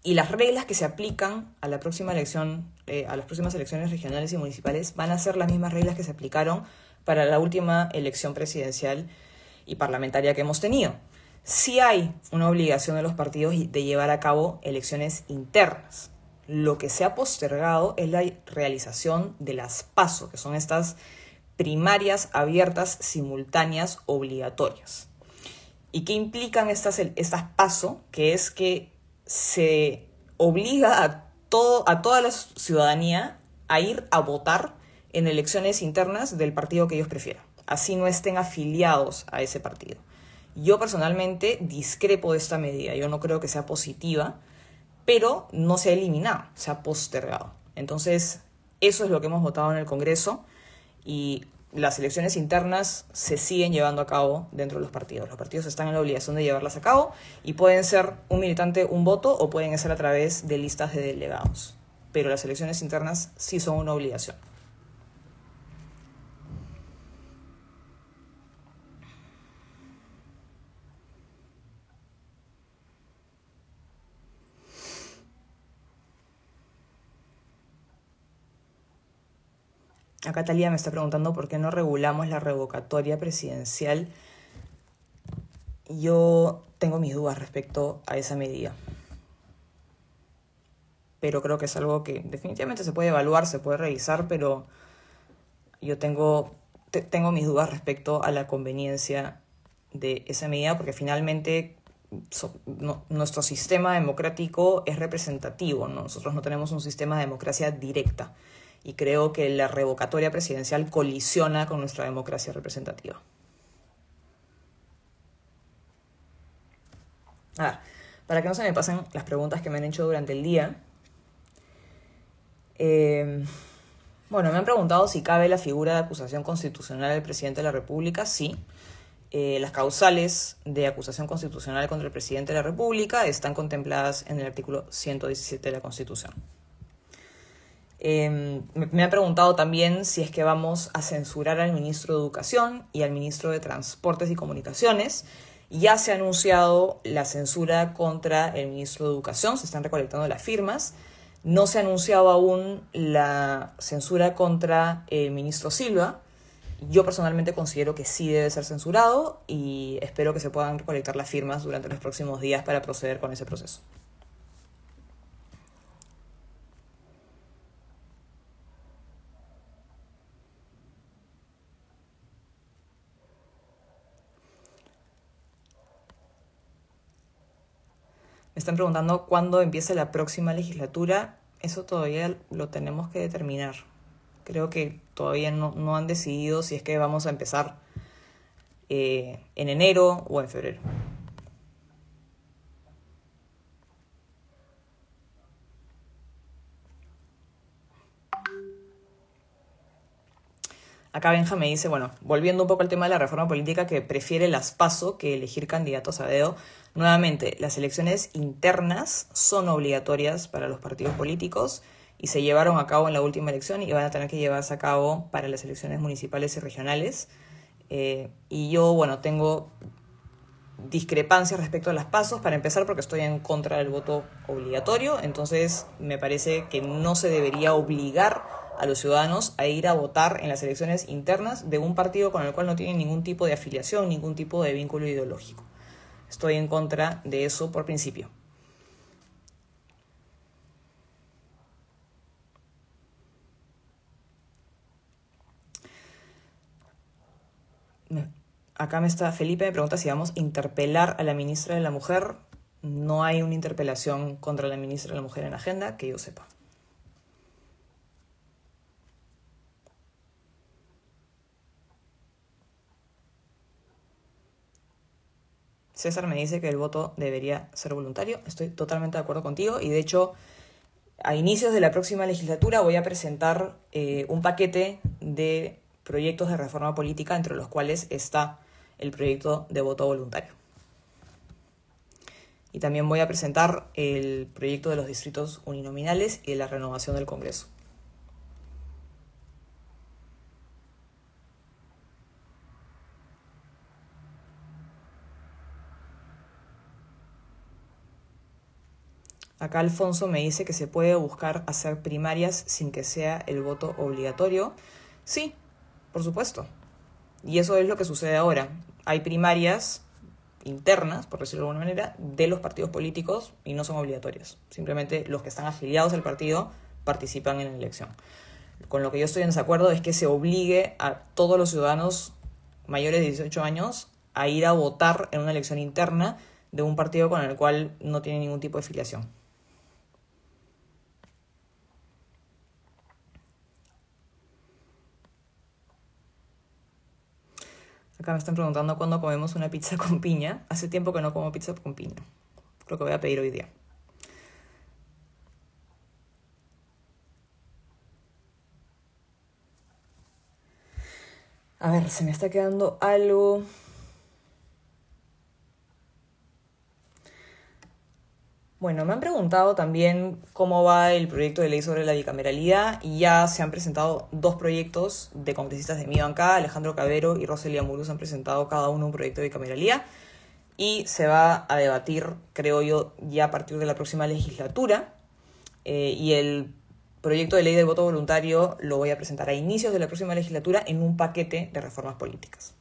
Y las reglas que se aplican a la próxima elección, a las próximas elecciones regionales y municipales van a ser las mismas reglas que se aplicaron para la última elección presidencial y parlamentaria que hemos tenido. Sí hay una obligación de los partidos de llevar a cabo elecciones internas. Lo que se ha postergado es la realización de las PASO, que son estas primarias abiertas todas obligatorias. ¿Y qué implican estas PASO? Que es que se obliga a toda la ciudadanía a ir a votar en elecciones internas del partido que ellos prefieran. Así no estén afiliados a ese partido. Yo personalmente discrepo de esta medida. Yo no creo que sea positiva, pero no se ha eliminado, se ha postergado. Entonces, eso es lo que hemos votado en el Congreso y las elecciones internas se siguen llevando a cabo dentro de los partidos. Los partidos están en la obligación de llevarlas a cabo y pueden ser un militante, un voto, o pueden ser a través de listas de delegados. Pero las elecciones internas sí son una obligación. Acá Talía me está preguntando por qué no regulamos la revocatoria presidencial. Yo tengo mis dudas respecto a esa medida. Pero creo que es algo que definitivamente se puede evaluar, se puede revisar, pero yo tengo mis dudas respecto a la conveniencia de esa medida, porque finalmente nuestro sistema democrático es representativo, ¿no? Nosotros no tenemos un sistema de democracia directa. Y creo que la revocatoria presidencial colisiona con nuestra democracia representativa. Para que no se me pasen las preguntas que me han hecho durante el día. Me han preguntado si cabe la figura de acusación constitucional del presidente de la República. Sí. Las causales de acusación constitucional contra el presidente de la República están contempladas en el artículo 117 de la Constitución. Me han preguntado también si es que vamos a censurar al ministro de Educación y al ministro de Transportes y Comunicaciones. Ya se ha anunciado la censura contra el ministro de Educación, se están recolectando las firmas. No se ha anunciado aún la censura contra el ministro Silva. Yo personalmente considero que sí debe ser censurado y espero que se puedan recolectar las firmas durante los próximos días para proceder con ese proceso. Me están preguntando cuándo empieza la próxima legislatura. Eso todavía lo tenemos que determinar. Creo que todavía no han decidido si es que vamos a empezar en enero o en febrero. Acá Benja me dice, volviendo un poco al tema de la reforma política, que prefiere las PASO que elegir candidatos a dedo. Nuevamente, las elecciones internas son obligatorias para los partidos políticos y se llevaron a cabo en la última elección y van a tener que llevarse a cabo para las elecciones municipales y regionales. Y yo, tengo discrepancias respecto a las PASO, para empezar porque estoy en contra del voto obligatorio. Entonces me parece que no se debería obligar a los ciudadanos a ir a votar en las elecciones internas de un partido con el cual no tienen ningún tipo de afiliación, ningún tipo de vínculo ideológico. Estoy en contra de eso por principio. Acá Felipe me pregunta si vamos a interpelar a la ministra de la Mujer. No hay una interpelación contra la ministra de la Mujer en agenda, que yo sepa. César me dice que el voto debería ser voluntario. Estoy totalmente de acuerdo contigo y de hecho a inicios de la próxima legislatura voy a presentar un paquete de proyectos de reforma política, entre los cuales está el proyecto de voto voluntario. Y también voy a presentar el proyecto de los distritos uninominales y de la renovación del Congreso. Acá Alfonso me dice que se puede buscar hacer primarias sin que sea el voto obligatorio. Sí, por supuesto. Y eso es lo que sucede ahora. Hay primarias internas, por decirlo de alguna manera, de los partidos políticos y no son obligatorias. Simplemente los que están afiliados al partido participan en la elección. Con lo que yo estoy en desacuerdo es que se obligue a todos los ciudadanos mayores de 18 años a ir a votar en una elección interna de un partido con el cual no tiene ningún tipo de filiación. Acá me están preguntando cuándo comemos una pizza con piña. Hace tiempo que no como pizza con piña. Creo que voy a pedir hoy día. A ver, se me está quedando algo. Bueno, me han preguntado también cómo va el proyecto de ley sobre la bicameralidad y ya se han presentado 2 proyectos de congresistas de mi bancada. Alejandro Cabero y Roselia Muruz han presentado cada uno un proyecto de bicameralidad y se va a debatir, creo yo, ya a partir de la próxima legislatura. Y el proyecto de ley del voto voluntario lo voy a presentar a inicios de la próxima legislatura en un paquete de reformas políticas.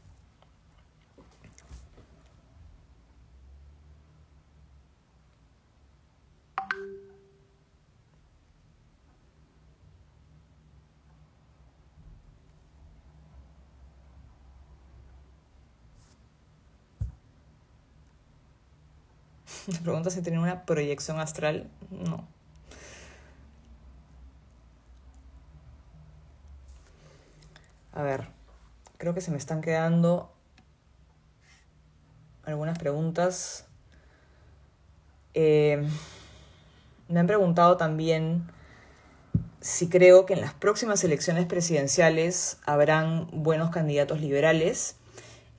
Me pregunta si tiene una proyección astral. No. A ver, creo que se me están quedando algunas preguntas. Me han preguntado también si creo que en las próximas elecciones presidenciales habrán buenos candidatos liberales.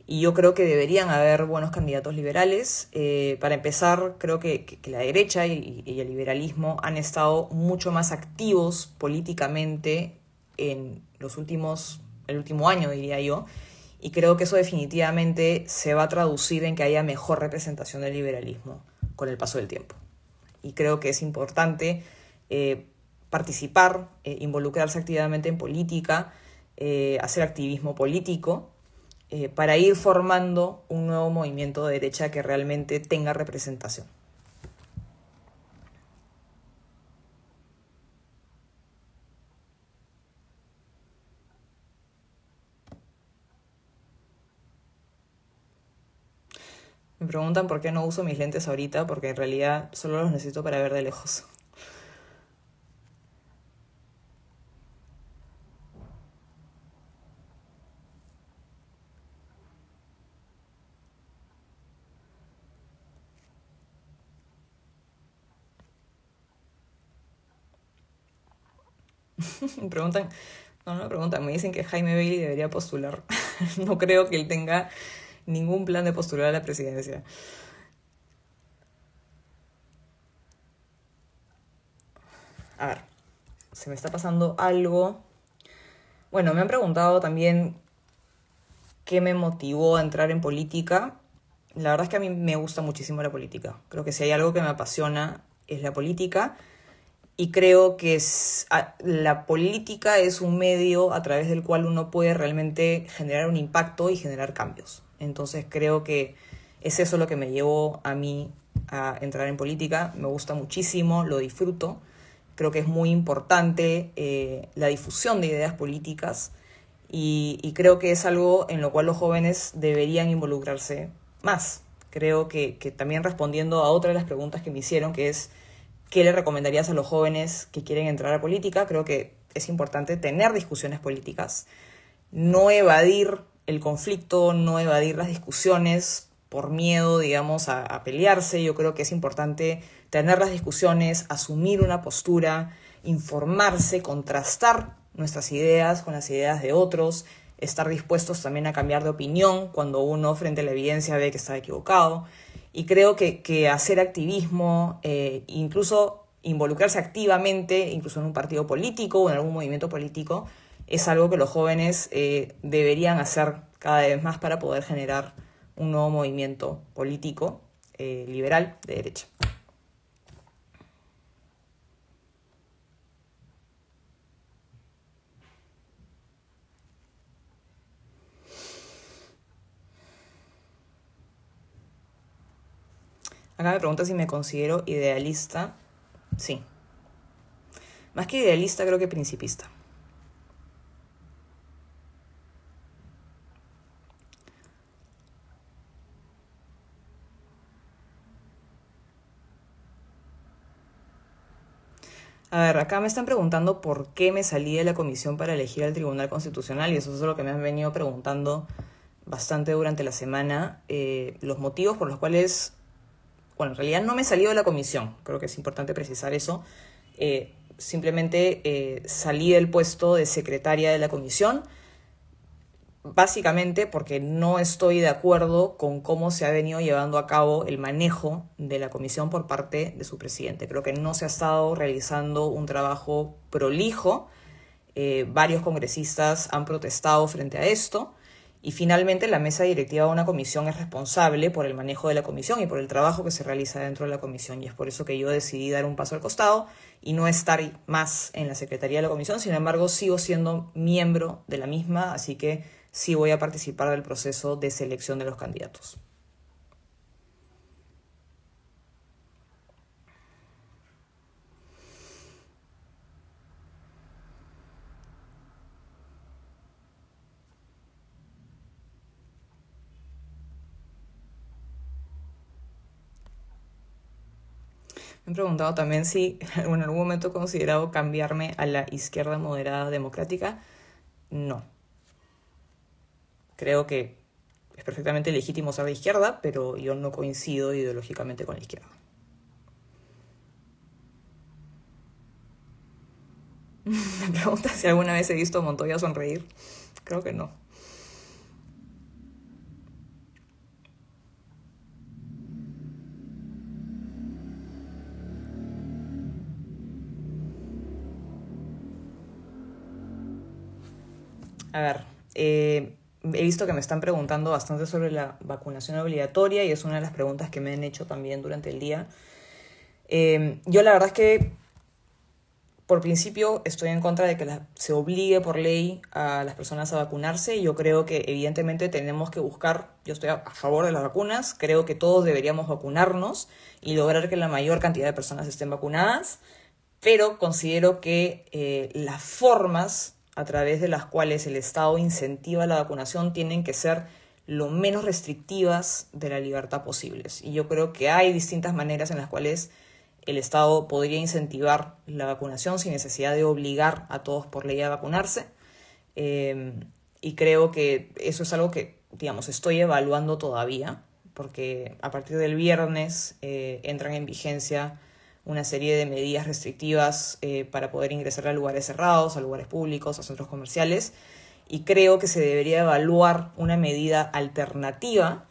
Y yo creo que deberían haber buenos candidatos liberales. Para empezar, creo que la derecha y el liberalismo han estado mucho más activos políticamente en el último año, diría yo. Y creo que eso definitivamente se va a traducir en que haya mejor representación del liberalismo con el paso del tiempo. Y creo que es importante participar, involucrarse activamente en política, hacer activismo político, para ir formando un nuevo movimiento de derecha que realmente tenga representación. Me preguntan por qué no uso mis lentes ahorita, porque en realidad solo los necesito para ver de lejos. Me preguntan, no me preguntan, me dicen que Jaime Bailey debería postular. No creo que él tenga ningún plan de postular a la presidencia. A ver, se me está pasando algo. Bueno, me han preguntado también qué me motivó a entrar en política. La verdad es que a mí me gusta muchísimo la política. Creo que si hay algo que me apasiona es la política. Y creo que la política es un medio a través del cual uno puede realmente generar un impacto y generar cambios. Entonces creo que es eso lo que me llevó a mí a entrar en política. Me gusta muchísimo, lo disfruto. Creo que es muy importante la difusión de ideas políticas y creo que es algo en lo cual los jóvenes deberían involucrarse más. Creo que también respondiendo a otra de las preguntas que me hicieron, que es ¿qué le recomendarías a los jóvenes que quieren entrar a política? Creo que es importante tener discusiones políticas, no evadir el conflicto, no evadir las discusiones por miedo, digamos, a pelearse. Yo creo que es importante tener las discusiones, asumir una postura, informarse, contrastar nuestras ideas con las ideas de otros, estar dispuestos también a cambiar de opinión cuando uno frente a la evidencia ve que está equivocado. y creo que hacer activismo, incluso involucrarse activamente, incluso en un partido político o en algún movimiento político, es algo que los jóvenes deberían hacer cada vez más para poder generar un nuevo movimiento político liberal de derecha. Acá me pregunta si me considero idealista. Sí. Más que idealista, creo que principista. A ver, acá me están preguntando por qué me salí de la comisión para elegir al Tribunal Constitucional, y eso es lo que me han venido preguntando bastante durante la semana. Los motivos por los cuales, bueno, en realidad no me he salido de la comisión, creo que es importante precisar eso. Simplemente salí del puesto de secretaria de la comisión, básicamente porque no estoy de acuerdo con cómo se ha venido llevando a cabo el manejo de la comisión por parte de su presidente. Creo que no se ha estado realizando un trabajo prolijo. Varios congresistas han protestado frente a esto, y finalmente la mesa directiva de una comisión es responsable por el manejo de la comisión y por el trabajo que se realiza dentro de la comisión, y es por eso que yo decidí dar un paso al costado y no estar más en la secretaría de la comisión. Sin embargo, sigo siendo miembro de la misma, así que sí voy a participar del proceso de selección de los candidatos. Me han preguntado también si en algún momento he considerado cambiarme a la izquierda moderada democrática. No. Creo que es perfectamente legítimo ser de izquierda, pero yo no coincido ideológicamente con la izquierda. Me pregunta si alguna vez he visto a Montoya sonreír. Creo que no. A ver, he visto que me están preguntando bastante sobre la vacunación obligatoria, y es una de las preguntas que me han hecho también durante el día. Yo la verdad es que por principio estoy en contra de que se obligue por ley a las personas a vacunarse. Yo creo que evidentemente tenemos que buscar, yo estoy a favor de las vacunas, creo que todos deberíamos vacunarnos y lograr que la mayor cantidad de personas estén vacunadas, pero considero que las formas a través de las cuales el Estado incentiva la vacunación tienen que ser lo menos restrictivas de la libertad posibles. Y yo creo que hay distintas maneras en las cuales el Estado podría incentivar la vacunación sin necesidad de obligar a todos por ley a vacunarse. Y creo que eso es algo que, digamos, estoy evaluando todavía, porque a partir del viernes entran en vigencia una serie de medidas restrictivas para poder ingresar a lugares cerrados, a lugares públicos, a centros comerciales, y creo que se debería evaluar una medida alternativa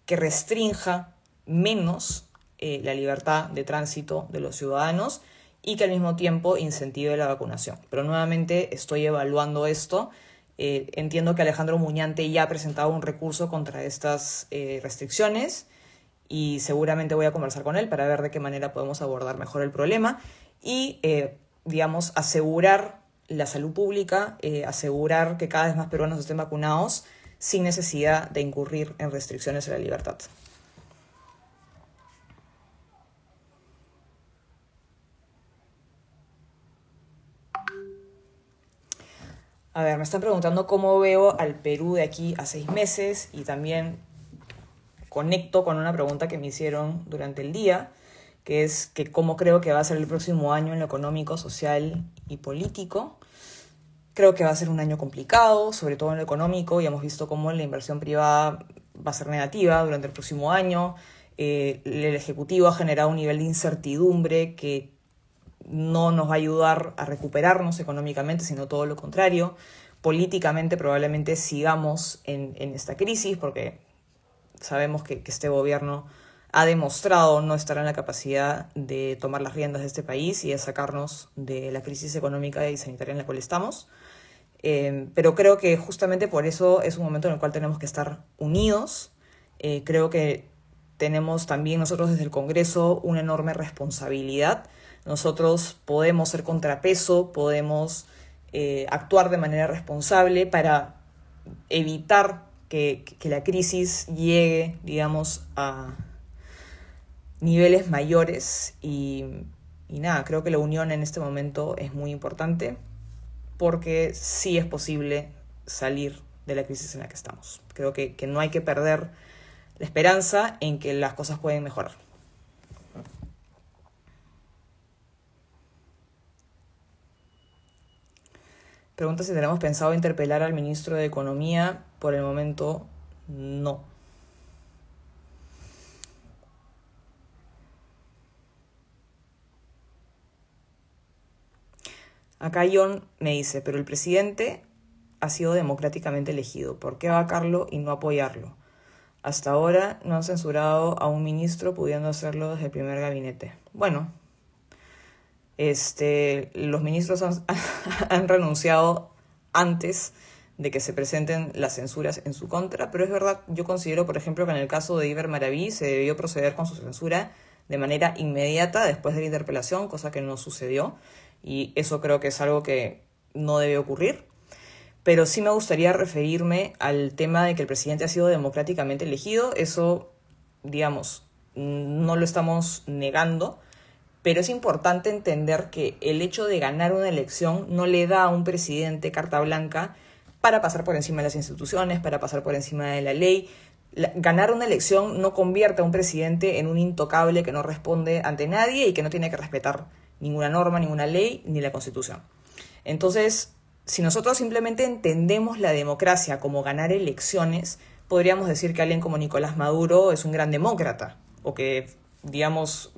que restrinja menos la libertad de tránsito de los ciudadanos y que al mismo tiempo incentive la vacunación. Pero nuevamente estoy evaluando esto. Entiendo que Alejandro Muñante ya ha presentado un recurso contra estas restricciones, y seguramente voy a conversar con él para ver de qué manera podemos abordar mejor el problema y, digamos, asegurar la salud pública, asegurar que cada vez más peruanos estén vacunados sin necesidad de incurrir en restricciones a la libertad. A ver, me están preguntando cómo veo al Perú de aquí a 6 meses, y también conecto con una pregunta que me hicieron durante el día, que es que cómo creo que va a ser el próximo año en lo económico, social y político. Creo que va a ser un año complicado, sobre todo en lo económico, y hemos visto cómo la inversión privada va a ser negativa durante el próximo año. El Ejecutivo ha generado un nivel de incertidumbre que no nos va a ayudar a recuperarnos económicamente, sino todo lo contrario. Políticamente probablemente sigamos en esta crisis, porque sabemos que este gobierno ha demostrado no estar en la capacidad de tomar las riendas de este país y de sacarnos de la crisis económica y sanitaria en la cual estamos. Pero creo que justamente por eso es un momento en el cual tenemos que estar unidos. Creo que tenemos también nosotros desde el Congreso una enorme responsabilidad. Nosotros podemos ser contrapeso, podemos actuar de manera responsable para evitar que la crisis llegue, digamos, a niveles mayores y nada, creo que la unión en este momento es muy importante porque sí es posible salir de la crisis en la que estamos. Creo que no hay que perder la esperanza en que las cosas pueden mejorar. Pregunta si tenemos pensado interpelar al ministro de Economía. Por el momento, no. Acá John me dice, pero el presidente ha sido democráticamente elegido. ¿Por qué vacarlo y no apoyarlo? Hasta ahora no han censurado a un ministro pudiendo hacerlo desde el primer gabinete. Bueno, los ministros han renunciado antes de que se presenten las censuras en su contra, pero es verdad, yo considero, por ejemplo, que en el caso de Iber Maraví se debió proceder con su censura de manera inmediata después de la interpelación, cosa que no sucedió, y eso creo que es algo que no debe ocurrir. Pero sí me gustaría referirme al tema de que el presidente ha sido democráticamente elegido. Eso, digamos, no lo estamos negando, pero es importante entender que el hecho de ganar una elección no le da a un presidente carta blanca para pasar por encima de las instituciones, para pasar por encima de la ley. Ganar una elección no convierte a un presidente en un intocable que no responde ante nadie y que no tiene que respetar ninguna norma, ninguna ley, ni la Constitución. Entonces, si nosotros simplemente entendemos la democracia como ganar elecciones, podríamos decir que alguien como Nicolás Maduro es un gran demócrata, o que, digamos,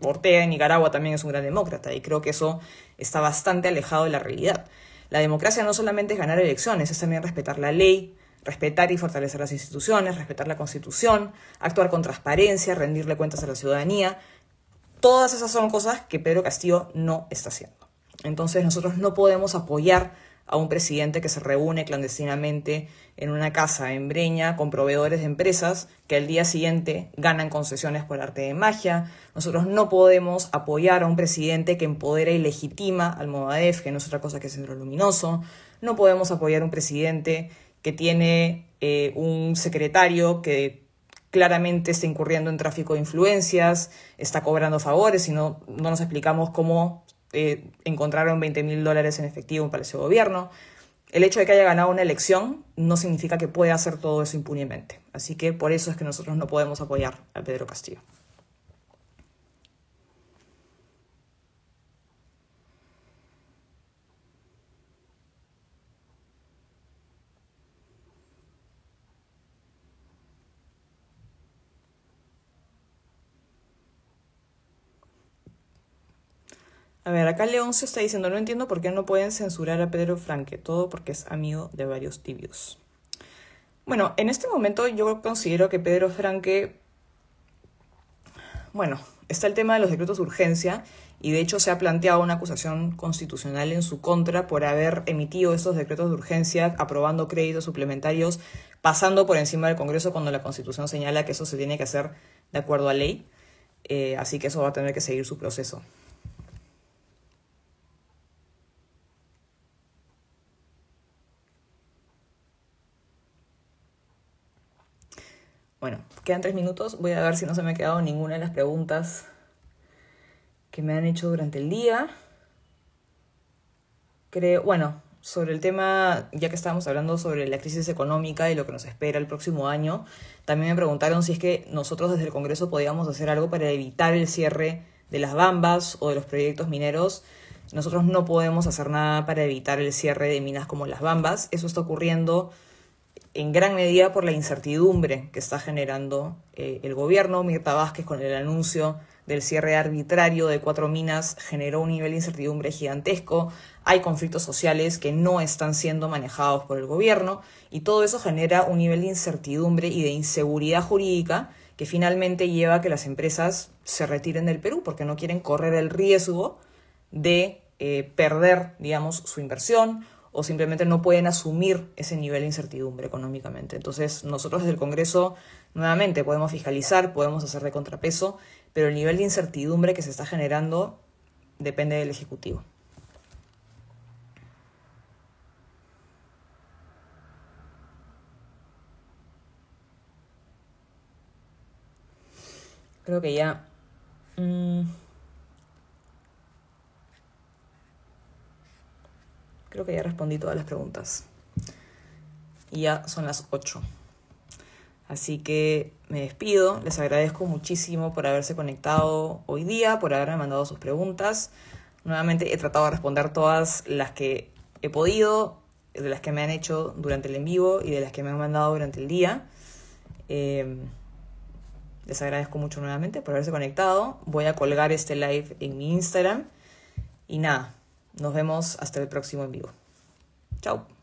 Ortega en Nicaragua también es un gran demócrata, y creo que eso está bastante alejado de la realidad. La democracia no solamente es ganar elecciones, es también respetar la ley, respetar y fortalecer las instituciones, respetar la Constitución, actuar con transparencia, rendirle cuentas a la ciudadanía. Todas esas son cosas que Pedro Castillo no está haciendo. Entonces nosotros no podemos apoyar a un presidente que se reúne clandestinamente en una casa en Breña con proveedores de empresas que al día siguiente ganan concesiones por arte de magia. Nosotros no podemos apoyar a un presidente que empodera y legitima al Movadef, que no es otra cosa que Centro Luminoso. No podemos apoyar a un presidente que tiene un secretario que claramente está incurriendo en tráfico de influencias, está cobrando favores y no nos explicamos cómo encontraron $20,000 en efectivo en Palacio de Gobierno. El hecho de que haya ganado una elección no significa que pueda hacer todo eso impunemente. Así que por eso es que nosotros no podemos apoyar a Pedro Castillo. A ver, acá León se está diciendo, no entiendo por qué no pueden censurar a Pedro Franque, todo porque es amigo de varios tibios. Bueno, en este momento yo considero que Pedro Franque, bueno, está el tema de los decretos de urgencia y de hecho se ha planteado una acusación constitucional en su contra por haber emitido estos decretos de urgencia, aprobando créditos suplementarios, pasando por encima del Congreso cuando la Constitución señala que eso se tiene que hacer de acuerdo a ley. Así que eso va a tener que seguir su proceso. Bueno, quedan 3 minutos. Voy a ver si no se me ha quedado ninguna de las preguntas que me han hecho durante el día. Creo, bueno, sobre el tema, ya que estábamos hablando sobre la crisis económica y lo que nos espera el próximo año, también me preguntaron si es que nosotros desde el Congreso podíamos hacer algo para evitar el cierre de las Bambas o de los proyectos mineros. Nosotros no podemos hacer nada para evitar el cierre de minas como las Bambas. Eso está ocurriendo en gran medida por la incertidumbre que está generando el gobierno. Mirta Vázquez, con el anuncio del cierre arbitrario de 4 minas, generó un nivel de incertidumbre gigantesco. Hay conflictos sociales que no están siendo manejados por el gobierno y todo eso genera un nivel de incertidumbre y de inseguridad jurídica que finalmente lleva a que las empresas se retiren del Perú porque no quieren correr el riesgo de perder, digamos, su inversión, o simplemente no pueden asumir ese nivel de incertidumbre económicamente. Entonces, nosotros desde el Congreso, nuevamente, podemos fiscalizar, podemos hacer de contrapeso, pero el nivel de incertidumbre que se está generando depende del Ejecutivo. Creo que ya... Creo que ya respondí todas las preguntas. Y ya son las 8. Así que me despido. Les agradezco muchísimo por haberse conectado hoy día, por haberme mandado sus preguntas. Nuevamente he tratado de responder todas las que he podido, de las que me han hecho durante el en vivo y de las que me han mandado durante el día. Les agradezco mucho nuevamente por haberse conectado. Voy a colgar este live en mi Instagram. Y nada, nos vemos hasta el próximo en vivo. Chao.